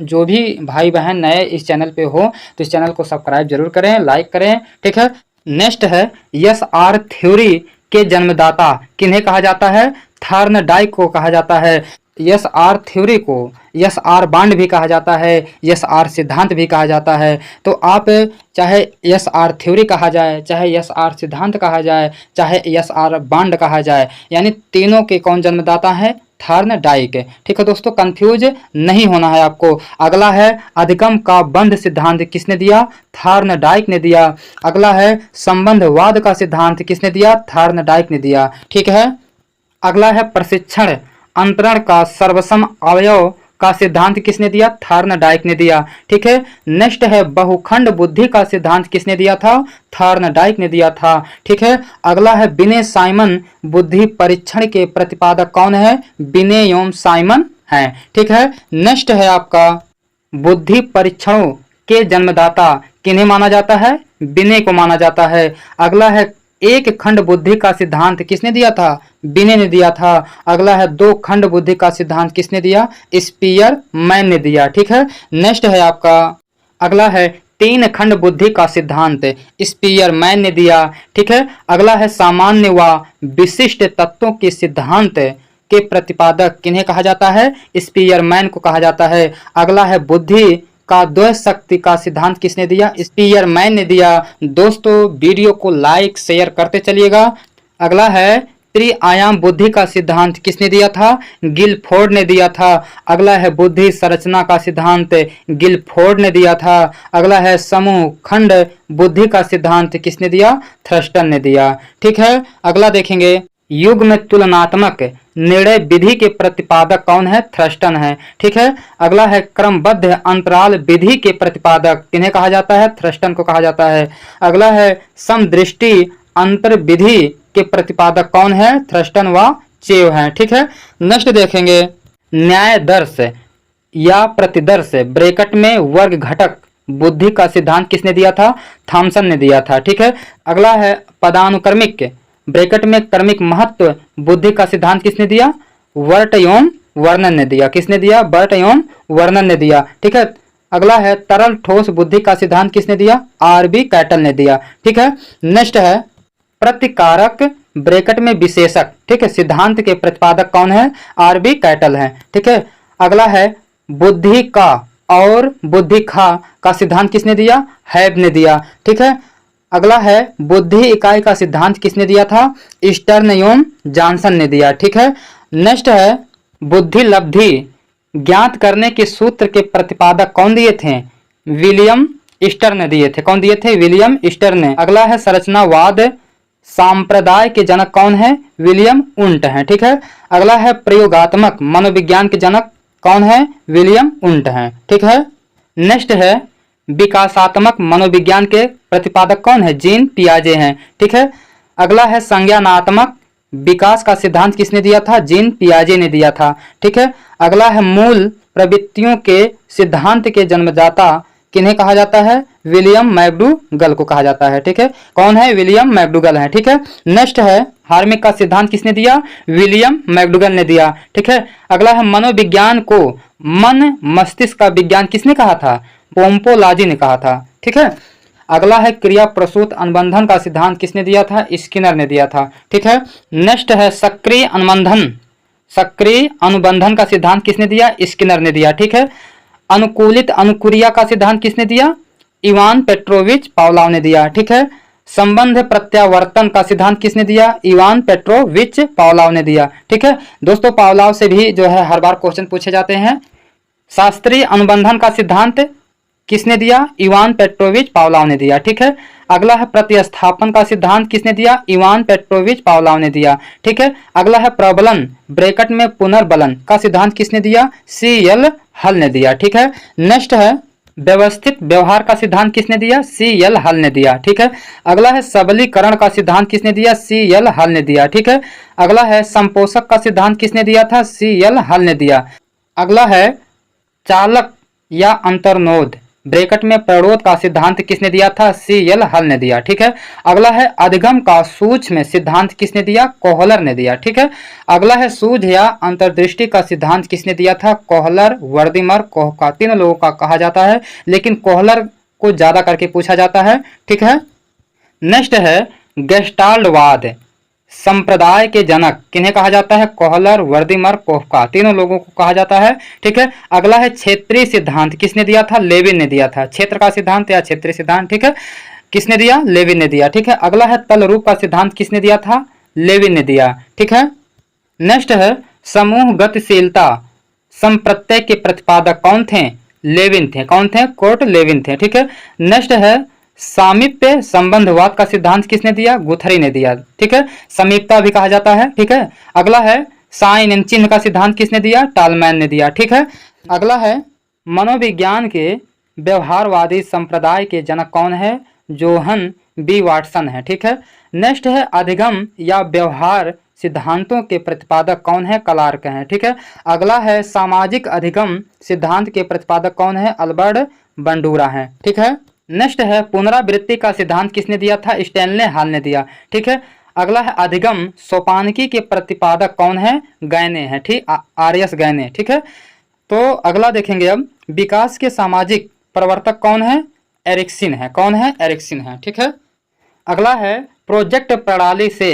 जो भी भाई बहन नए इस चैनल पे हो तो इस चैनल को सब्सक्राइब जरूर करें, लाइक करें, ठीक है। नेक्स्ट है यस आर थ्योरी के जन्मदाता किन्हें कहा जाता है? थॉर्नडाइक को कहा जाता है। यस आर थ्योरी को यस आर बांड भी कहा जाता है, यस आर सिद्धांत भी कहा जाता है। तो आप चाहे यस आर थ्योरी कहा जाए, चाहे यस आर सिद्धांत कहा जाए, चाहे यस आर बांड कहा जाए, यानी तीनों के कौन जन्मदाता है? थॉर्नडाइक। ठीक है दोस्तों, कंफ्यूज नहीं होना है आपको। अगला है अधिगम का बंध सिद्धांत किसने दिया? थॉर्नडाइक ने दिया। अगला है संबंधवाद का सिद्धांत किसने दिया? थॉर्नडाइक ने दिया। ठीक है। अगला है प्रशिक्षण अंतरण का सर्वसम अवयव का सिद्धांत किसने दिया? थॉर्नडाइक ने दिया। ठीक है। नेक्स्ट है बहुखंड बुद्धि का सिद्धांत किसने दिया था? थॉर्नडाइक ने दिया था। ठीक है। अगला है बिने साइमन बुद्धि परीक्षण के प्रतिपादक कौन है? बिने योम साइमन है। ठीक है। नेक्स्ट है आपका बुद्धि परीक्षणों के जन्मदाता किन्हें माना जाता है? बिने को माना जाता है। अगला है एक खंड बुद्धि का सिद्धांत किसने दिया था? बिने ने दिया था। अगला है दो खंड बुद्धि का सिद्धांत किसने दिया? स्पीयरमैन ने दिया। ठीक है। नेक्स्ट है आपका अगला है तीन खंड बुद्धि का सिद्धांत स्पीयरमैन ने दिया। ठीक है। अगला है सामान्य व विशिष्ट तत्वों के सिद्धांत के प्रतिपादक किन्हें कहा जाता है? स्पीयरमैन को कहा जाता है। अगला है बुद्धि का द्वय शक्ति का सिद्धांत किसने दिया? स्पीयरमैन ने दिया। दोस्तों वीडियो को लाइक शेयर करते चलिएगा। अगला है त्रिआयाम बुद्धि का सिद्धांत किसने दिया था? गिलफोर्ड ने दिया था। अगला है बुद्धि संरचना का सिद्धांत गिलफोर्ड ने दिया था। अगला है समूह खंड बुद्धि का सिद्धांत किसने दिया? थ्रस्टन ने दिया। ठीक है। अगला देखेंगे युग में तुलनात्मक निर्णय विधि के प्रतिपादक कौन है? थ्रस्टन है। ठीक है। अगला है क्रमबद्ध अंतराल विधि के प्रतिपादक किन्हें कहा जाता है? थ्रस्टन को कहा जाता है। अगला है समदृष्टि अंतर विधि के प्रतिपादक कौन है? थ्रस्टन व चेव है। ठीक है। नेक्स्ट देखेंगे न्याय दर्श या प्रतिदर्श ब्रैकेट में वर्ग घटक बुद्धि का सिद्धांत किसने दिया था? थॉमसन ने दिया था। ठीक है। अगला है पदानुक्रमिक ब्रैकेट में क्रमिक महत्व बुद्धि का सिद्धांत किसने दिया? वर्ट एवं वर्णन ने दिया। किसने दिया? वर्ट एवं वर्णन ने दिया। ठीक है। अगला है तरल ठोस बुद्धि का सिद्धांत किसने दिया? आरबी कैटल ने दिया। ठीक है। नेक्स्ट है प्रतिकारक ब्रैकेट में विशेषक, ठीक है, सिद्धांत के प्रतिपादक कौन है? आरबी कैटल है। ठीक है। अगला है बुद्धि का और बुद्धि खा का सिद्धांत किसने दिया? हैब ने दिया। ठीक है। अगला है बुद्धि इकाई का सिद्धांत किसने दिया था? ईस्टर्न एवं जॉनसन ने दिया। ठीक है। नेक्स्ट है बुद्धि लब्धि ज्ञात करने के सूत्र के प्रतिपादक कौन दिए थे? विलियम ईस्टर ने दिए थे। कौन दिए थे? विलियम ईस्टर ने। अगला है संरचनावाद सांप्रदाय के जनक कौन है? विलियम उंट है। ठीक है। अगला है प्रयोगात्मक मनोविज्ञान के जनक कौन है? विलियम उंट है। ठीक है। नेक्स्ट है विकासात्मक मनोविज्ञान के प्रतिपादक कौन है? जीन पियाजे हैं। ठीक है। अगला है संज्ञानात्मक विकास का सिद्धांत किसने दिया था? जीन पियाजे ने दिया था। ठीक है। अगला है मूल प्रवृत्तियों के सिद्धांत के जन्मदाता किन्हें कहा जाता है? विलियम मैकडूगल को कहा जाता है। ठीक है। कौन है? विलियम मैकडूगल है। ठीक है। नेक्स्ट है हार्मिक का सिद्धांत किसने दिया? विलियम मैकडूगल ने दिया। ठीक है। अगला है मनोविज्ञान को मन मस्तिष्क का विज्ञान किसने कहा था? पोम्पोलाजी ने कहा था। ठीक है। अगला है क्रिया प्रसूत अनुबंधन का सिद्धांत किसने दिया था? स्किनर ने दिया था। ठीक है। नेक्स्ट है सक्रिय अनुबंधन का सिद्धांत किसने दिया? स्किनर ने दिया। ठीक है। अनुकूलित अनुक्रिया का सिद्धांत किसने दिया? इवान पेट्रोविच पावलोव ने दिया। ठीक है। संबंध प्रत्यावर्तन का सिद्धांत किसने दिया? इवान पेट्रोविच पावलोव ने दिया। ठीक है। दोस्तों पावलोव से भी जो है हर बार क्वेश्चन पूछे जाते हैं। शास्त्रीय अनुबंधन का सिद्धांत किसने दिया? इवान पेट्रोविच पावलोव ने दिया। ठीक है। अगला है प्रतिस्थापन का सिद्धांत किसने दिया? इवान पेट्रोविच पावलोव ने दिया। ठीक है। अगला है प्रबलन ब्रैकेट में पुनर्बलन का सिद्धांत किसने दिया? सी.एल. हल ने दिया। ठीक है। नेक्स्ट है व्यवस्थित व्यवहार का सिद्धांत किसने दिया? सी.एल. हल ने दिया। ठीक है। अगला है सबलीकरण का सिद्धांत किसने दिया? सी.एल. हल ने दिया। ठीक है। अगला है संपोषक का सिद्धांत किसने दिया था? सी.एल. हल ने दिया। अगला है चालक या अंतर्नोद ब्रैकेट में प्ररोध का सिद्धांत किसने दिया था? CL हल ने दिया। ठीक है। अगला है अधिगम का सूक्ष्म सिद्धांत किसने दिया? कोहलर ने दिया। ठीक है। अगला है सूझ या अंतर्दृष्टि का सिद्धांत किसने दिया था? कोहलर, वर्दीमर, कोहका, तीनों लोगों का कहा जाता है, लेकिन कोहलर को ज्यादा करके पूछा जाता है। ठीक है। नेक्स्ट है गेस्टाल्टवाद संप्रदाय के जनक किन्हें कहा जाता है? कोहलर, वर्दीमर, कोहका, तीनों लोगों को कहा जाता है। ठीक है। अगला है क्षेत्रीय सिद्धांत किसने दिया था? लेविन ने दिया था। क्षेत्र का सिद्धांत या क्षेत्रीय सिद्धांत, ठीक है, किसने दिया? लेविन ने दिया। ठीक है। अगला है तल रूप का सिद्धांत किसने दिया था? लेविन ने दिया। ठीक है। नेक्स्ट है समूह गतिशीलता संप्रत्यय के प्रतिपादक कौन थे? लेविन थे। कौन थे? कोर्ट लेविन थे। ठीक है। नेक्स्ट है सामीप्य संबंधवाद का सिद्धांत किसने दिया? गुथरी ने दिया। ठीक है। समीपता भी कहा जाता है। ठीक है। अगला है साइन एंड चिन्ह का सिद्धांत किसने दिया? टालमैन ने दिया। ठीक है। अगला है मनोविज्ञान के व्यवहारवादी संप्रदाय के जनक कौन है? जोहन बी वाटसन है। ठीक है। नेक्स्ट है अधिगम या व्यवहार सिद्धांतों के प्रतिपादक कौन है? क्लार्क हैं। ठीक है। अगला है सामाजिक अधिगम सिद्धांत के प्रतिपादक कौन है? अल्बर्ट बंडूरा हैं। ठीक है। नेक्स्ट है पुनरावृत्ति का सिद्धांत किसने दिया था? स्टैनले हॉल ने दिया। ठीक है। अगला है अधिगम सोपानकी के प्रतिपादक कौन है? गैने हैं। ठीक, आर्यस गैने। ठीक है। तो अगला देखेंगे अब विकास के सामाजिक प्रवर्तक कौन है? एरिक्सन है। कौन है? एरिक्सन है। ठीक है। अगला है प्रोजेक्ट प्रणाली से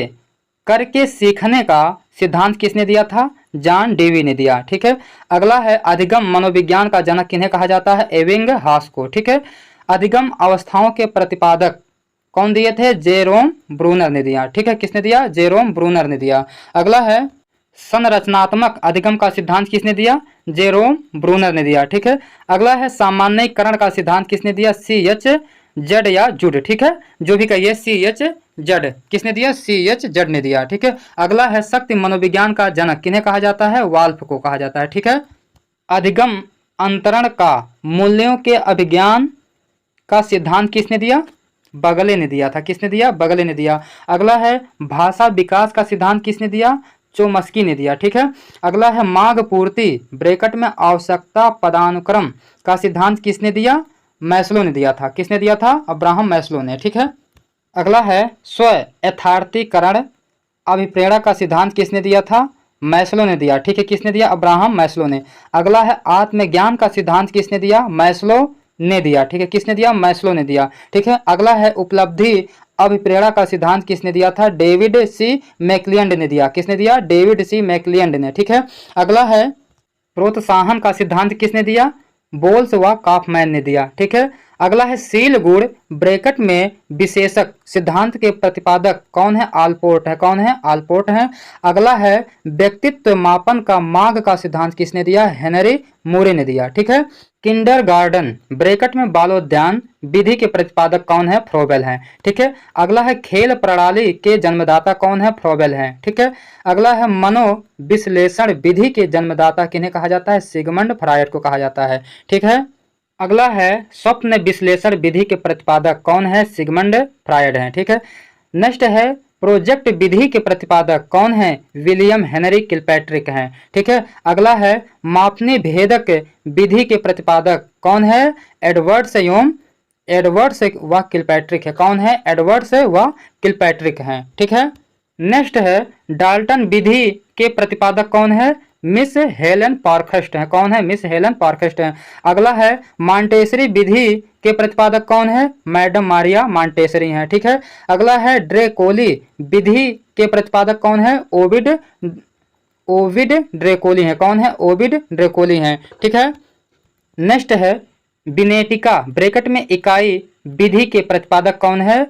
करके सीखने का सिद्धांत किसने दिया था? जॉन डेवी ने दिया। ठीक है। अगला है अधिगम मनोविज्ञान का जनक किन्हें कहा जाता है? एविंग हास को। ठीक है। अधिगम अवस्थाओं के प्रतिपादक कौन दिए थे? जेरोम ब्रूनर ने दिया। ठीक है। किसने दिया? जेरोम ब्रूनर ने दिया। अगला है संरचनात्मक अधिगम का सिद्धांत किसने दिया? जेरोम ब्रूनर ने दिया। ठीक है। अगला है सामान्यीकरण का सिद्धांत किसने दिया? CH जड या जुड। ठीक है। जो भी कहिए CH जड किसने दिया? CH जड ने दिया। ठीक है। अगला है शक्ति मनोविज्ञान का जनक किन्हें कहा जाता है? वाल्फ को कहा जाता है। ठीक है। अधिगम अंतरण का मूल्यों के अभिज्ञान का सिद्धांत किसने दिया? बगले ने दिया था। किसने दिया? बगले ने दिया। अगला है भाषा विकास का सिद्धांत किसने दिया? चोमस्की ने दिया। ठीक है। अगला है मांग पूर्ति ब्रैकेट में आवश्यकता पदानुक्रम का सिद्धांत किसने दिया? मैस्लो ने दिया था। किसने दिया था? अब्राहम मैस्लो ने। ठीक है। अगला है स्व यथार्थीकरण अभिप्रेरणा का सिद्धांत किसने दिया था? मैस्लो ने दिया। ठीक है। किसने दिया? अब्राहम मैस्लो ने। अगला है आत्मज्ञान का सिद्धांत किसने दिया? मैस्लो ने दिया। ठीक है। किसने दिया? मैस्लो ने दिया। ठीक है। अगला है उपलब्धि अभिप्रेरणा का सिद्धांत किसने दिया था? डेविड सी मैक्लियंड ने दिया। किसने दिया? डेविड सी मैक्लियंड ने। ठीक है। अगला है प्रोत्साहन का सिद्धांत किसने दिया? बोल्स व काफमैन ने दिया। ठीक है। अगला है सील गुण ब्रैकेट में विशेषक सिद्धांत के प्रतिपादक कौन है? आलपोर्ट है। कौन है? आलपोर्ट है। अगला है व्यक्तित्व मापन का मांग का सिद्धांत किसने दिया? हेनरी मूरे ने दिया। ठीक है। किंडरगार्टन ब्रैकेट में बालोद्यान विधि के प्रतिपादक कौन है? फ्रोबेल है। ठीक है। अगला है खेल प्रणाली के जन्मदाता कौन है? फ्रोबेल है। ठीक है। अगला है मनोविश्लेषण विधि के जन्मदाता किन्हें कहा जाता है? सिगमंड फ्रायड को कहा जाता है। ठीक है। अगला है स्वप्न विश्लेषण विधि के प्रतिपादक कौन है? सिगमंड फ्रायड है। ठीक है। नेक्स्ट है प्रोजेक्ट विधि के प्रतिपादक कौन है? विलियम हेनरी किलपैट्रिक हैं। ठीक है। अगला है मापनी भेदक विधि के प्रतिपादक कौन है? एडवर्ड्स व किलपैट्रिक है। कौन है? एडवर्ड्स व किलपैट्रिक हैं। ठीक है। नेक्स्ट है डाल्टन विधि के प्रतिपादक कौन है? मिस हेलन पारखस्ट है। कौन है? मिस हेलन पारखस्ट है। अगला है मॉन्टेसरी विधि के प्रतिपादक कौन है? मैडम मारिया मॉन्टेसरी हैं। ठीक है। अगला है ड्रेकोली विधि के प्रतिपादक कौन है? ओविड ड्रेकोली हैं। कौन है? ओविड ड्रेकोली हैं। ठीक है। नेक्स्ट है बिनेटिका ब्रैकेट में इकाई विधि के प्रतिपादक कौन है?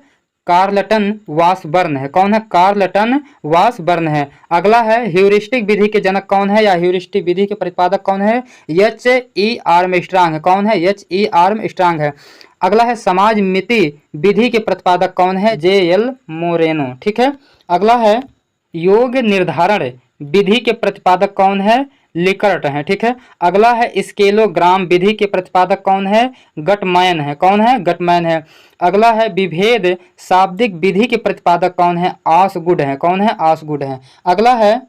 कार्लटन वासबर्न है। कौन है? कार्लटन वासबर्न है। अगला है ह्यूरिस्टिक विधि के जनक कौन है या ह्यूरिस्टिक विधि के प्रतिपादक कौन है? H.E. आर्मस्ट्रांग है। कौन है? H.E. आर्मस्ट्रांग है। अगला है समाज मिति विधि के प्रतिपादक कौन है? J.L. मोरेनो। ठीक है। अगला है योग निर्धारण विधि के प्रतिपादक कौन है? लिकर्ट है। ठीक है। अगला है स्केलोग्राम विधि के प्रतिपादक कौन है? गटमैन है। कौन है? गटमैन है। अगला है विभेद शाब्दिक विधि के प्रतिपादक कौन है? आसगुड है। कौन है? आसगुड है। अगला है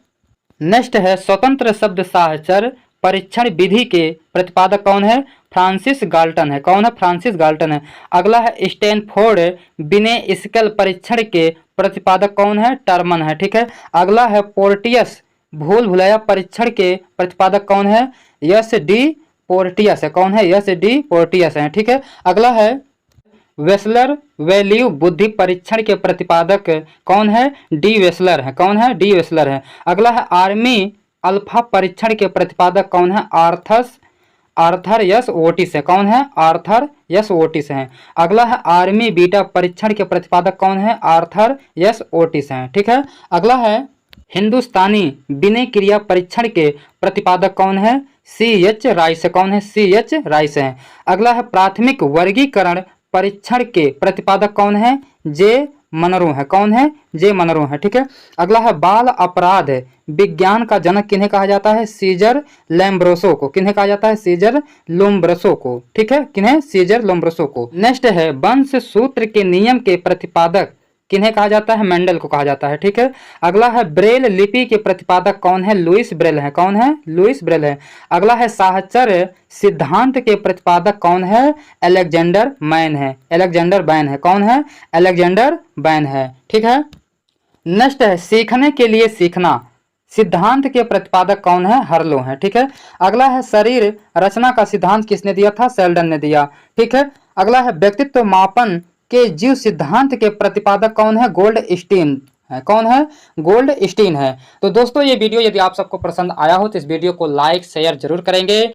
नेक्स्ट है स्वतंत्र शब्द साहचर परीक्षण विधि के प्रतिपादक कौन है? फ्रांसिस गाल्टन है। कौन है? फ्रांसिस गाल्टन है। अगला है स्टैनफोर्ड बिने स्केल परीक्षण के प्रतिपादक कौन है? टर्मन है। ठीक है। अगला है पोर्टियस भूल भुलैया परीक्षण के प्रतिपादक कौन है? यस डी पोर्टियस है। कौन है? यस डी पोर्टियस है। ठीक है। अगला है वेस्लर वैल्यू बुद्धि परीक्षण के प्रतिपादक कौन है? डी वेस्लर है। कौन है? डी वेस्लर है। अगला है आर्मी अल्फा परीक्षण के प्रतिपादक कौन है? आर्थर यस ओटिस है। कौन है? आर्थर यस ओटिस है। अगला है आर्मी बीटा परीक्षण के प्रतिपादक कौन है? आर्थर यस ओटिस है। ठीक है। अगला है हिंदुस्तानी विनय क्रिया परीक्षण के प्रतिपादक कौन है? C.H. राइस है। कौन है? C.H. राइस है। अगला है प्राथमिक वर्गीकरण परीक्षण के प्रतिपादक कौन है? जे मनरो है। कौन है? जे मनरो है। ठीक है। अगला है बाल अपराध विज्ञान का जनक किन्हें कहा जाता है? सीजर लैम्ब्रोसो को। किन्हें कहा जाता है? सीजर लोम्ब्रोसो को। ठीक है। किन्हें? सीजर लोम्ब्रोसो को। नेक्स्ट है वंश सूत्र के नियम के प्रतिपादक किन्हें कहा जाता है? मेंडल को कहा जाता है। ठीक है। अगला है ब्रेल लिपि के प्रतिपादक कौन है? लुइस ब्रेल है। कौन है? लुइस ब्रेल है। अगला है साहचर्य सिद्धांत के प्रतिपादक कौन है? अलेक्जेंडर मैन है। अलेक्जेंडर बैन है। कौन है? अलेक्जेंडर बैन है। ठीक है। नेक्स्ट है सीखने के लिए सीखना सिद्धांत के प्रतिपादक कौन है? हर्लो है। ठीक है। अगला है शरीर रचना का सिद्धांत किसने दिया था? सेल्डन ने दिया। ठीक है। अगला है व्यक्तित्व मापन के जीव सिद्धांत के प्रतिपादक कौन है? गोल्ड स्टीन है। कौन है? गोल्ड स्टीन है। तो दोस्तों ये वीडियो यदि आप सबको पसंद आया हो तो इस वीडियो को लाइक शेयर जरूर करेंगे।